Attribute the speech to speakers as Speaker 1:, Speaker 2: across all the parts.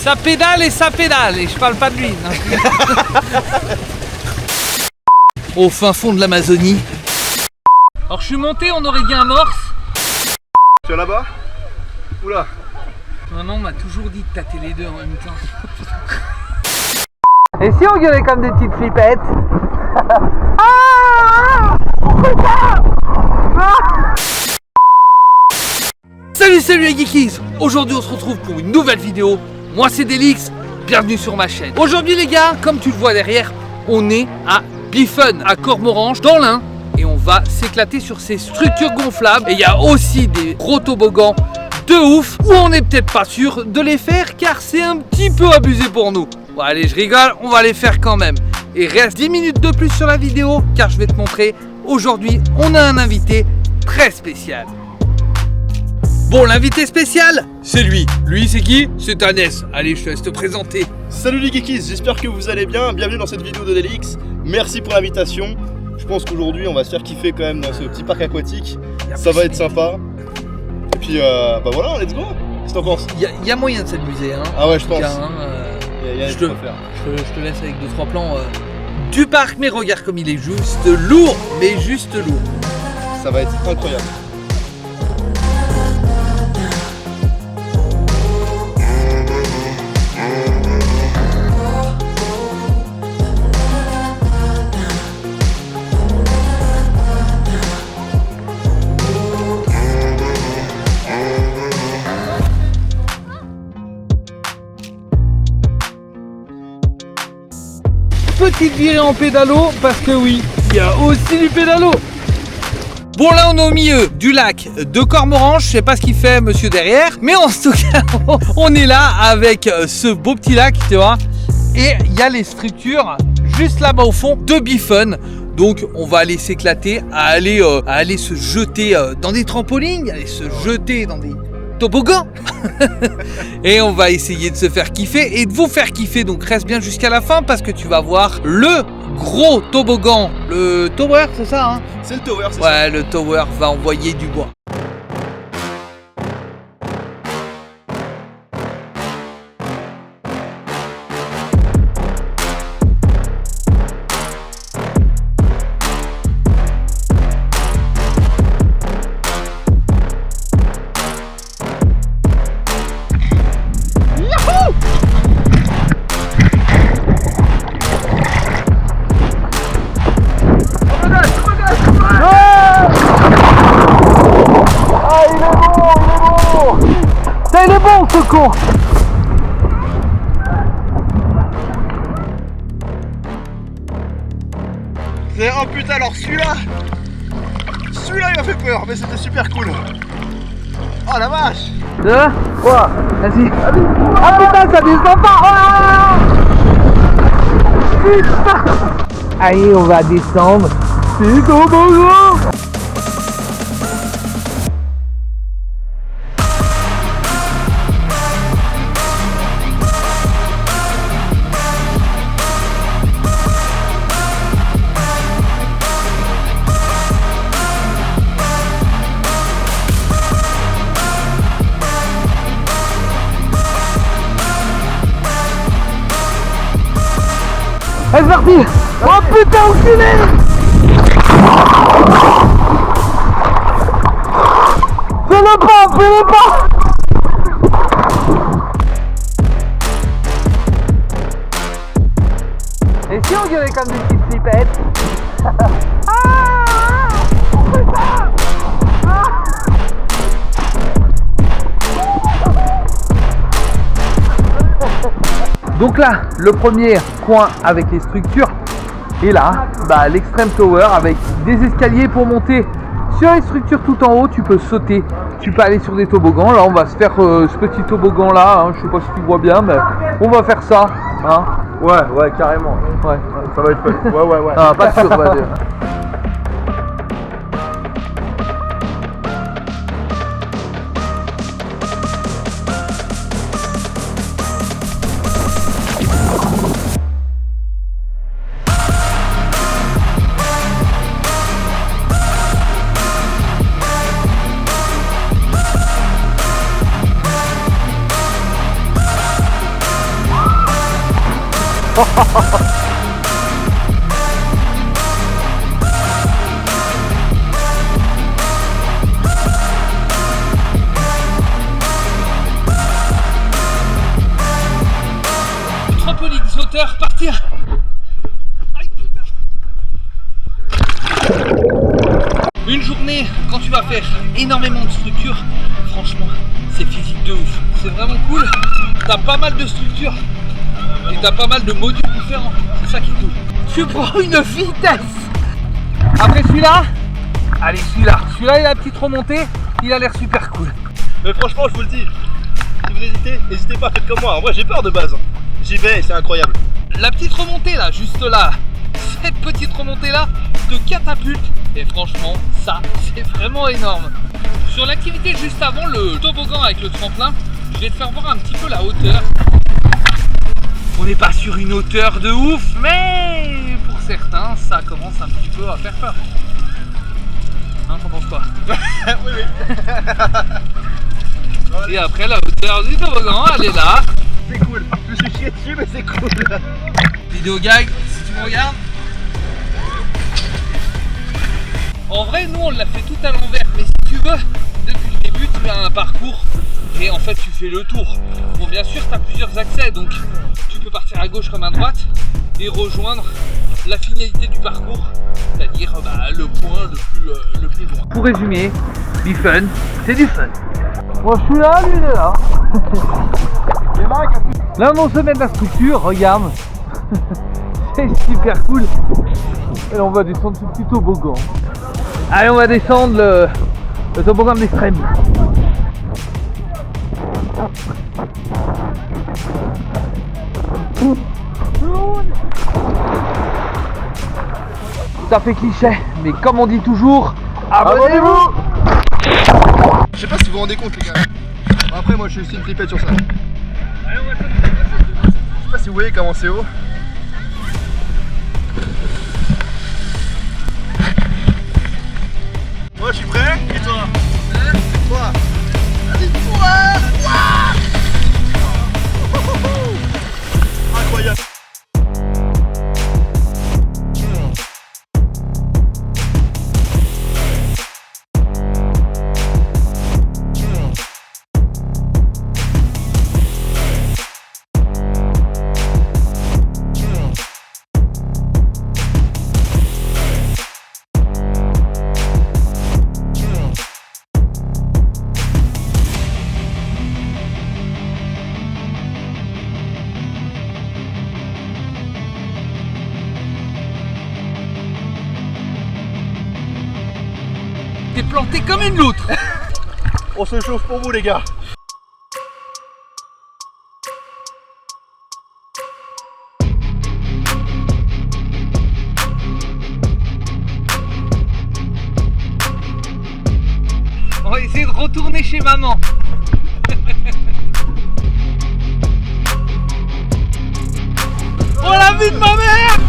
Speaker 1: Ça pédale et je parle pas de lui. Au fin fond de l'Amazonie. Alors je suis monté, on aurait dit un morse.
Speaker 2: Tu es là-bas? Oula.
Speaker 1: Maman m'a toujours dit de tâter les deux en même temps. Et si on gueulait comme des petites flippettes? Salut les geekies. Aujourd'hui on se retrouve pour une nouvelle vidéo. Moi c'est Delix, bienvenue sur ma chaîne. Aujourd'hui les gars, comme tu le vois derrière, on est à Biffen, à Cormoranche, dans l'Ain. Et on va s'éclater sur ces structures gonflables. Et il y a aussi des gros toboggans de ouf, où on n'est peut-être pas sûr de les faire car c'est un petit peu abusé pour nous. Bon allez, je rigole, on va les faire quand même. Et reste 10 minutes de plus sur la vidéo car je vais te montrer. Aujourd'hui, on a un invité très spécial. Bon, l'invité spécial, c'est lui. Lui, c'est qui? C'est Hannes. Allez, je te laisse te présenter.
Speaker 2: Salut les geekies, j'espère que vous allez bien. Bienvenue dans cette vidéo de Delix. Merci pour l'invitation. Je pense qu'aujourd'hui, on va se faire kiffer quand même dans ce petit parc aquatique. Ça va être sympa. Et puis, bah voilà, let's go. Qu'est-ce que t'en penses?
Speaker 1: Il y a moyen de s'amuser, hein.
Speaker 2: Ah ouais, je pense.
Speaker 1: Je te laisse avec 2-3 plans du parc, mais regarde comme il est juste lourd, mais juste lourd.
Speaker 2: Ça va être incroyable.
Speaker 1: Petite virée en pédalo parce que oui, il y a aussi du pédalo. Bon là on est au milieu du lac de Cormoranche, je sais pas ce qu'il fait monsieur derrière, mais en tout cas on est là avec ce beau petit lac, tu vois, et il y a les structures juste là-bas au fond de Biffen. Donc on va aller s'éclater, à aller se jeter dans des trampolines, aller se jeter dans des toboggan. Et on va essayer de se faire kiffer et de vous faire kiffer, donc reste bien jusqu'à la fin parce que tu vas voir le gros toboggan, le tower, c'est ça hein?
Speaker 2: C'est le tower, c'est ça.
Speaker 1: Ouais, le tower va envoyer du bois. Il est bon ce con.
Speaker 2: Oh putain, alors celui-là il m'a fait peur, mais c'était super cool. Oh la vache.
Speaker 1: Deux, trois, vas-y. Ah putain, ça descend pas. Oh putain. Allez, on va descendre. C'est trop beau. C'est parti. Oh putain, enculé. Fais-le pas. Et si on gueulait comme des petites flippettes? Donc là, le premier coin avec les structures, et là, l'extreme tower avec des escaliers pour monter sur les structures tout en haut. Tu peux sauter, tu peux aller sur des toboggans. Là, on va se faire ce petit toboggan là, hein. Je sais pas si tu vois bien, mais on va faire ça. Hein.
Speaker 2: Ouais, carrément.
Speaker 1: Ouais.
Speaker 2: Ça va être fun. Ouais.
Speaker 1: Ah, pas sûr, ouais. Trampoline, sauteur, partir. Aïe, putain. Une journée, quand tu vas faire énormément de structures, franchement, c'est physique de ouf. C'est vraiment cool. T'as pas mal de structures et t'as pas mal de modules différents. C'est ça qui est cool. Tu prends une vitesse. Après celui-là, allez celui-là. Celui-là, il a la petite remontée. Il a l'air super cool.
Speaker 2: Mais franchement, je vous le dis, si vous hésitez, n'hésitez pas, faites comme moi. Moi, j'ai peur de base. J'y vais et c'est incroyable.
Speaker 1: La petite remontée là, juste là. Cette petite remontée là te catapulte. Et franchement, ça, c'est vraiment énorme. Sur l'activité juste avant, le toboggan avec le tremplin, je vais te faire voir un petit peu la hauteur. On n'est pas sur une hauteur de ouf, mais pour certains, ça commence un petit peu à faire peur. Hein, t'en penses quoi?
Speaker 2: Oui, oui.
Speaker 1: Et après, la hauteur du toboggan, elle est là.
Speaker 2: C'est cool. Je me suis chié dessus, mais c'est cool.
Speaker 1: Vidéo gag, si tu me regardes. En vrai, nous, on l'a fait tout à l'envers, mais si tu veux, depuis le début, tu as un parcours et en fait, tu fais le tour. Bon, bien sûr, tu as plusieurs accès, donc tu peux partir à gauche comme à droite et rejoindre la finalité du parcours, c'est-à-dire le point le plus loin. Pour résumer, du fun, c'est du fun. Moi, je suis là, lui, il est là. Là, on se met de la structure, regarde. C'est super cool. Et on va descendre ce petit toboggan. Allez, on va descendre le toboggan de l'extrême. Ça fait cliché, mais comme on dit toujours, abonnez-vous.
Speaker 2: Je sais pas si vous vous rendez compte, les gars. Après, moi, je suis aussi une flippette sur ça.
Speaker 1: Allez, on va
Speaker 2: Je sais pas si vous voyez comment c'est haut. Moi, je suis prêt. Et toi? Toi. Vas-y, toi. Incroyable.
Speaker 1: T'es planté comme une loutre.
Speaker 2: On se chauffe pour vous, les gars.
Speaker 1: On va essayer de retourner chez maman. Oh la vie de ma mère!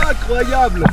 Speaker 2: Incroyable.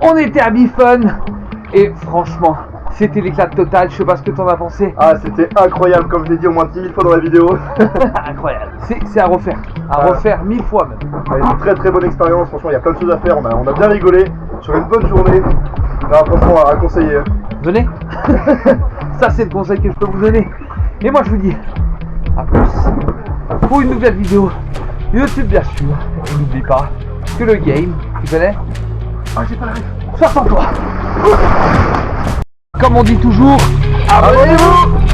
Speaker 1: On était à Bifun et franchement, c'était l'éclat total. Je sais pas ce que t'en as pensé.
Speaker 2: Ah, c'était incroyable, comme je l'ai dit au moins 10 000 fois dans la vidéo.
Speaker 1: Incroyable. C'est à refaire. À refaire 1000 fois même.
Speaker 2: Ouais, une très très bonne expérience, franchement, il y a plein de choses à faire. On a bien rigolé sur une bonne journée. Non, franchement, à conseiller.
Speaker 1: Venez. Ça, c'est le conseil que je peux vous donner. Et moi, je vous dis à plus pour une nouvelle vidéo. YouTube, bien sûr. Et n'oublie pas que le game, tu connais?
Speaker 2: Ah, j'ai pas la ref.
Speaker 1: Sois sans toi. Comme on dit toujours, abonnez-vous.